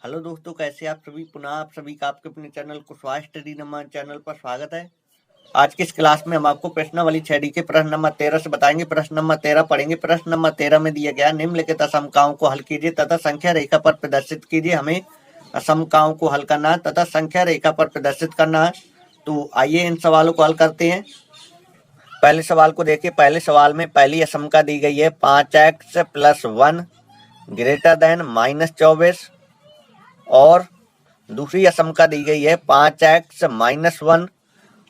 Hello दोस्तों, कैसे आप सभी। पुनः आप सभी का आपके अपने channel Kushwaha study number channel पर स्वागत है। आज की इस क्लास में हम आपको प्रश्नावली 6D के प्रश्न नंबर 13 से बताएंगे। प्रश्न नंबर 13 पढ़ेंगे। प्रश्न नंबर 13 में दिया गया निम्नलिखित असमकाओं को हल कीजिए तथा संख्या रेखा पर प्रदर्शित कीजिए। हमें असमकाओं को हल करना है तथा संख्या रेखा पर प्रदर्शित करना है। तो आइए इन सवालों को हल करते हैं। पहले सवाल को देखिए। पहले सवाल में पहली असमका दी गई है 5x + 1 ग्रेटर देन -24 और दूसरी असमका दी गई है 5x - 1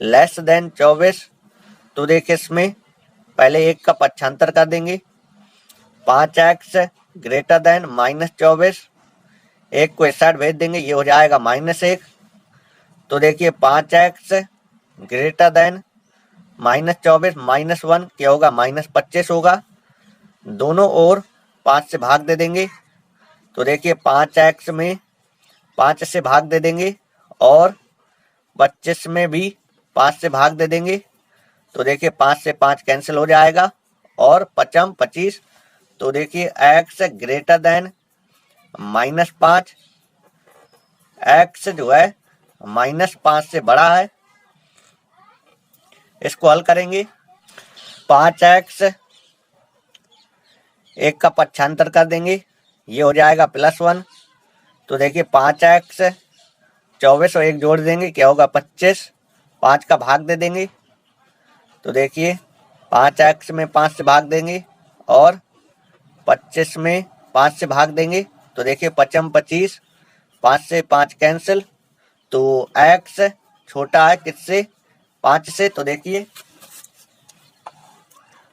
लेस देन 24। तो देखिए इसमें पहले एक का पक्षांतर कर देंगे। 5x ग्रेटर देन -24, एक को इस साइड भेज देंगे, ये हो जाएगा -1। तो देखिए 5x ग्रेटर देन -24 -1 क्या होगा, -25 होगा। दोनों ओर 5 से भाग दे देंगे। तो देखिए 5x में 5 से भाग दे देंगे और 25 में भी 5 से भाग दे देंगे। तो देखिए 5 से 5 कैंसिल हो जाएगा और 5 25। तो देखिए x ग्रेटर देन -5, x जो है -5 से बड़ा है। इसको हल करेंगे। 5x एक का पक्षांतर कर देंगे, ये हो जाएगा +1। तो देखिए 5x 24 और 1 जोड़ देंगे, क्या होगा 25। 5 का भाग दे देंगे। तो देखिए 5x में 5 से भाग देंगे और 25 में 5 से भाग देंगे। तो देखिए 5 25, 5 से 5 कैंसिल। तो x छोटा है किससे, 5 से। तो देखिए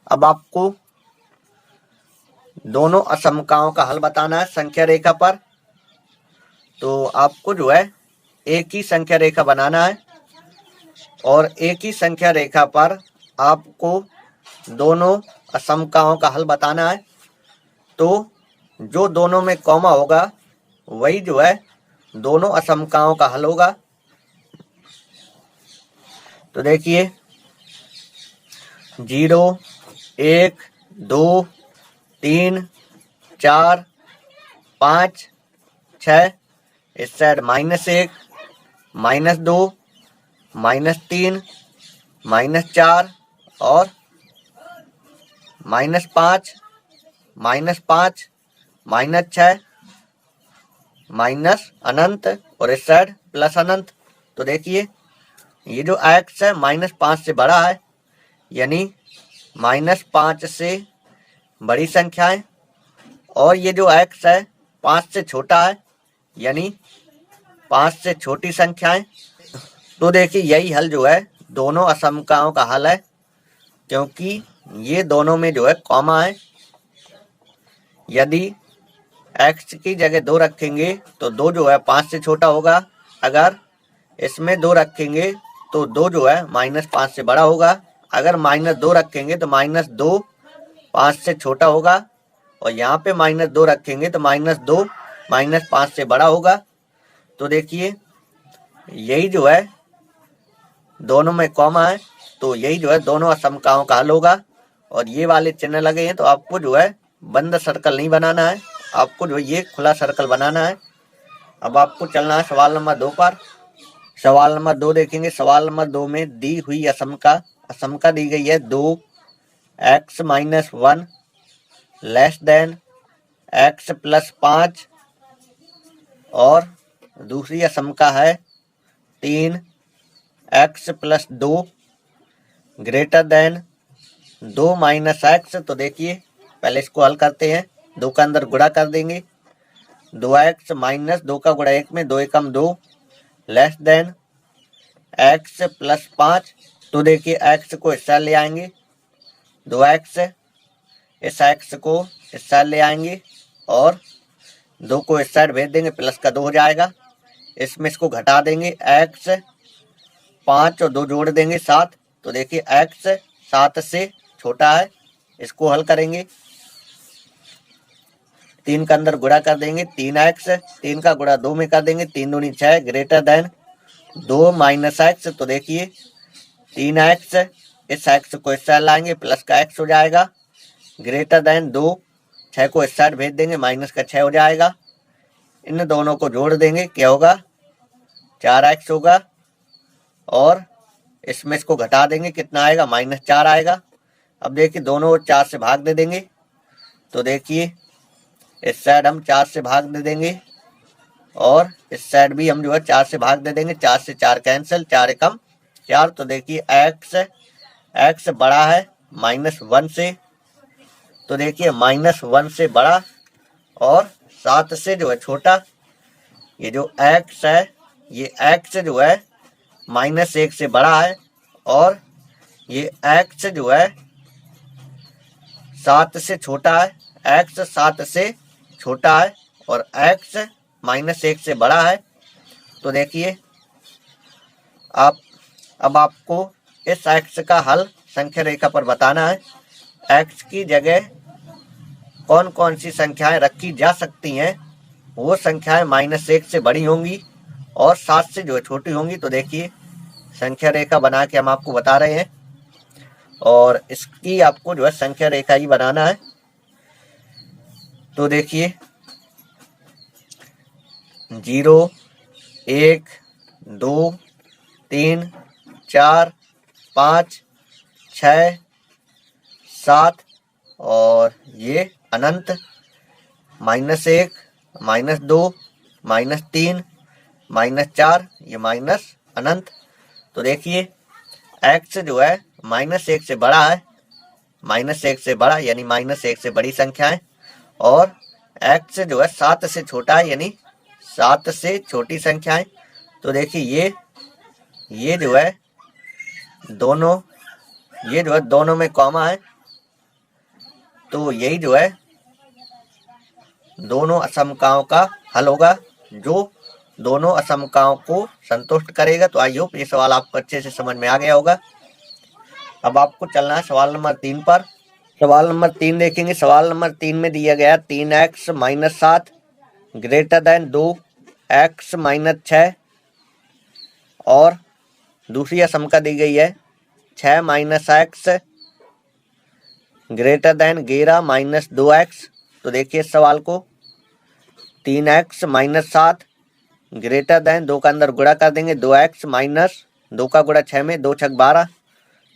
अब आपको दोनों असमकाओं का हल बताना है संख्या रेखा पर। तो आपको जो है एक ही संख्या रेखा बनाना है और एक ही संख्या रेखा पर आपको दोनों असमकाओं का हल बताना है। तो जो दोनों में कॉमा होगा वही जो है दोनों असमकाओं का हल होगा। तो देखिए 0 1 2 3 4 5 6, इस साइड -1 -2 -3 -4 और -5 -5 -6 अनंत और इस साइड +अनंत। तो देखिए ये जो x है -5 से बड़ा है, यानी -5 से बड़ी संख्या है, और ये जो x है 5 से छोटा है, यानी 5 से छोटी संख्याएं। तो देखिए यही हल जो है दोनों असमकाओं का हल है, क्योंकि ये दोनों में जो है कॉमा है। यदि x की जगह 2 रखेंगे तो 2 जो है 5 से छोटा होगा। अगर इसमें 2 रखेंगे तो 2 जो है -5 से बड़ा होगा। अगर -2 रखेंगे तो -2 5 से छोटा होगा, और यहाँ पे -2 रखेंगे तो -2 -5 से बड़ा होगा। तो देखिए यही जो है दोनों में कॉमा है, तो यही जो है दोनों असमकाओं का हल होगा। और ये वाले चिन्ह लगे हैं तो आपको जो है बंद सर्कल नहीं बनाना है, आपको जो ये खुला सर्कल बनाना है। अब आपको चलना है सवाल नंबर 2 पर। सवाल नंबर 2 देखेंगे। सवाल नंबर 2 में दी हुई असमका दी गई है 2x - 1 लेस देन x + 5 और दूसरी असमका है 3x + 2 ग्रेटर देन 2 - x। तो देखिए पहले इसको हल करते हैं। 2 का अंदर गुणा कर देंगे, 2x - 2 का गुणा 1 में, 2 एकम 2 लेस देन x + 5। तो देखिए x को इस साइड ले आएंगे, 2x इस x को इस साइड ले आएंगे और 2 को इस साइड भेज देंगे, प्लस का 2 हो जाएगा। इसमें इसको घटा देंगे, x 5 और 2 जोड़ देंगे 7। तो देखिए x 7 से छोटा है। इसको हल करेंगे। 3 का अंदर गुणा कर देंगे, 3x 3 का गुणा 2 में कर देंगे, 3 दूनी 6 ग्रेटर देन 2 - x। तो देखिए 3x इस x को इस साइड लाएंगे, प्लस का x हो जाएगा, ग्रेटर देन 2 6 को इस साइड भेज देंगे, -6 हो जाएगा। इन दोनों को जोड़ देंगे, क्या होगा 4x होगा, और इसमें इसको घटा देंगे, कितना आएगा -4 आएगा। अब देखिए दोनों ओर 4 से भाग दे देंगे, तो देखिए इस साइड हम 4 से भाग दे देंगे और इस साइड भी हम जो है 4 से भाग दे देंगे। 4 से 4 कैंसिल, 4 एकम 4। तो देखिए x बड़ा है -1 से, तो देखिए -1 से बड़ा और 7 से जो है छोटा। ये जो x है ये x जो है -1 से बड़ा है और ये x जो है 7 से छोटा है। x 7 से छोटा है और x -1 से बड़ा है। तो देखिए अब आपको इस x का हल संख्या रेखा पर बताना है। x की जगह कौन कौन सी संख्याएं रखी जा सकती हैं, वो संख्याएं -1 से बड़ी होंगी और 7 से जो है छोटी होंगी। तो देखिए संख्या रेखा बना के हम आपको बता रहे हैं और इसकी आपको जो है संख्या रेखा ही बनाना है। तो देखिए 0 1 2 3 4 5 6 7 और ये अनंत -1 -2 -3 -4 ये माइनस अनंत। तो देखिए x जो है -1 से बड़ा है, -1 से बड़ा यानी -1 से बड़ी संख्या है, और x जो है 7 से छोटा है यानी 7 से छोटी संख्या है। तो देखिए ये जो है दोनों में कॉमा है, तो यही जो है दोनों असमकाओं का हल होगा जो दोनों असमकाओं को संतुष्ट करेगा। तो आई होप ये सवाल आपको अच्छे से समझ में आ गया होगा। अब आपको चलना है सवाल नंबर 3 पर। सवाल नंबर 3 देखेंगे। सवाल नंबर 3 में दिया गया 3x - 7 > 2x - 6 और दूसरी असमका दी गई है 6 - x > 11 - 2x। तो देखिए इस सवाल को 3x - 7 > 2 का अंदर गुणा कर देंगे, 2x - 2 का गुणा 6 में, 2 6 12।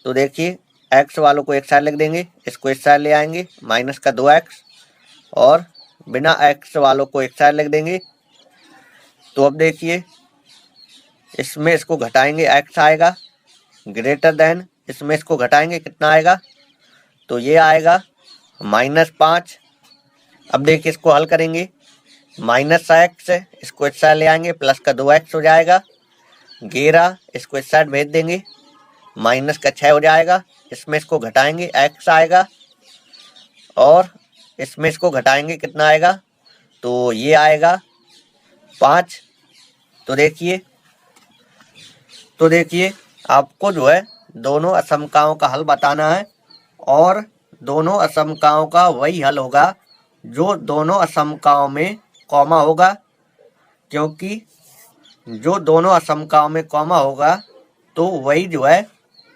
तो देखिए x वालों को एक साइड लिख देंगे, इसको इस साइड ले आएंगे माइनस का 2x, और बिना x वालों को एक साइड लिख देंगे। तो अब देखिए इसमें इसको घटाएंगे, x आएगा > इसमें इसको घटाएंगे, कितना आएगा, तो ये आएगा -5। अब देखिए इसको हल करेंगे, -x इसको इस साइड ले आएंगे, प्लस का 2x हो जाएगा, 11 इसको इस साइड भेज देंगे, माइनस का 6 हो जाएगा। इसमें इसको घटाएंगे, x आएगा, और इसमें इसको घटाएंगे, कितना आएगा, तो ये आएगा 5। तो देखिए आपको जो है दोनों असमकाओं का हल बताना है, और दोनों असमकाओं का वही हल होगा जो दोनों असमकाओं में कॉमा होगा, क्योंकि जो दोनों असमकाओं में कॉमा होगा तो वही जो है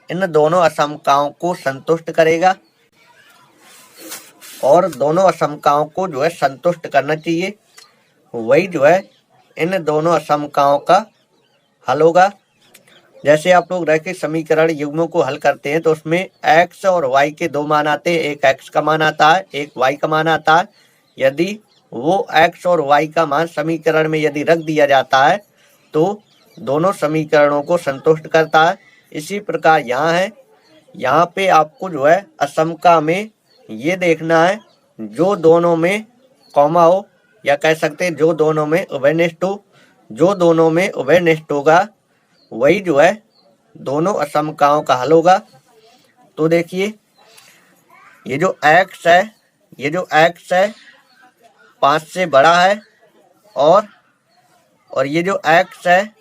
इन दोनों असमकाओं को संतुष्ट करेगा, और दोनों असमकाओं को जो है संतुष्ट करना चाहिए, वही जो है इन दोनों असमकाओं का हल होगा। जैसे आप लोग रैखिक समीकरण युग्मों को हल करते हैं तो उसमें x और y के 2 मान आते हैं, एक x का मान आता है, एक y का मान आता है। यदि वो x और y का मान समीकरण में यदि रख दिया जाता है तो दोनों समीकरणों को संतुष्ट करता है। इसी प्रकार यहाँ है, यहाँ पे आपको जो है असमका में ये देखना है जो दोनों में कॉमा हो, या कह सकते हैं जो दोनों में उभयनिष्ठ हो। जो दोनों में उभयनिष्ठ होगा वही जो है दोनों असमकाओं का हल होगा। तो देखिए ये जो x है 5 से बड़ा है, और ये जो x है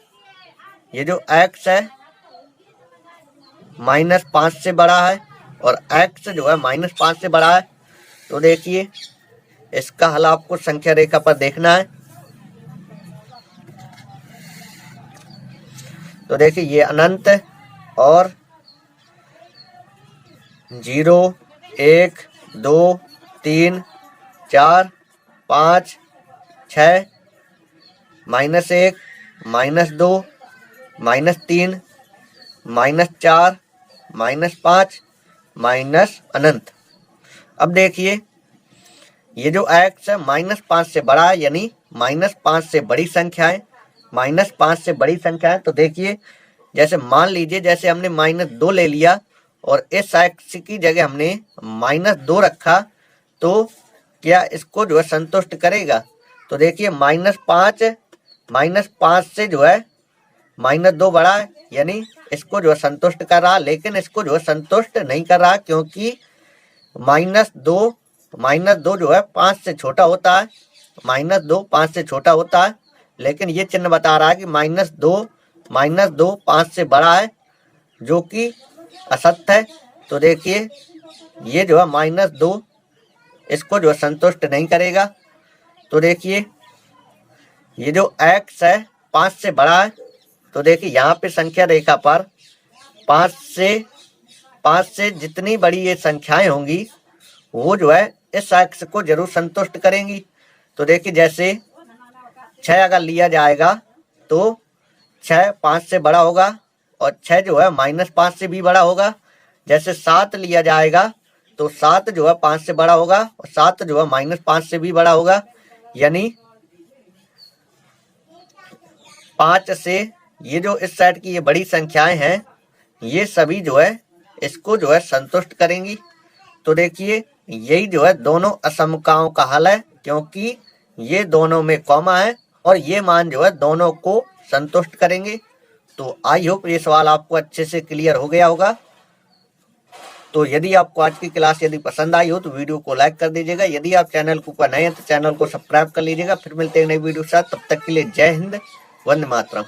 -5 से बड़ा है, और x जो है -5 से बड़ा है। तो देखिए इसका हल आपको संख्या रेखा पर देखना है। तो देखिए ये अनंत और 0 1 2 3 4 5 6 -1, -2, -3, -4, -5, माइनस अनंत। अब देखिए ये जो x है -5 से बड़ा है, यानी -5 से बड़ी संख्या है, -5 से बड़ी संख्या है। तो देखिए जैसे मान लीजिए जैसे हमने -2 ले लिया और इस x की जगह हमने -2 रखा, तो क्या इसको जो है संतुष्ट करेगा? तो देखिए -5 से जो है -2 बड़ा है, यानी इसको जो है संतुष्ट कर रहा, लेकिन इसको जो है संतुष्ट नहीं कर रहा, क्योंकि -2 जो है 5 से छोटा होता है, -2 5 से छोटा होता है, लेकिन ये चिन्ह बता रहा है कि -2 5 से बड़ा है, जो कि असत्य है। तो देखिए ये जो है -2 इसको जो है संतुष्ट नहीं करेगा। तो देखिए ये जो x है 5 से बड़ा है, तो देखिए यहाँ पे संख्या रेखा पर 5 से जितनी बड़ी ये संख्याएं होंगी वो जो है इस x को जरूर संतुष्ट करेंगी। तो देखिए जैसे 6 अगर लिया जाएगा तो 6 5 से बड़ा होगा और 6 जो है -5 से भी बड़ा होगा। जैसे 7 लिया जाएगा तो 7 जो है 5 से बड़ा होगा और 7 जो है -5 से भी बड़ा होगा, यानी 5 से ये जो इस साइड की ये बड़ी संख्याएं हैं ये सभी जो है इसको जो है संतुष्ट करेंगी। तो देखिए यही जो है दोनों असमकाओं का हल है, क्योंकि ये दोनों में कॉमा है और ये मान जो है दोनों को संतुष्ट करेंगे। तो आई होप ये सवाल आपको अच्छे से क्लियर हो गया होगा। तो यदि आपको आज की क्लास यदि पसंद आई हो तो वीडियो को लाइक कर दीजिएगा। यदि आप चैनल को नए हैं तो चैनल को सब्सक्राइब कर लीजिएगा। फिर मिलते हैं नई वीडियो के साथ, तब तक के लिए जय हिंद, वंदे मातरम।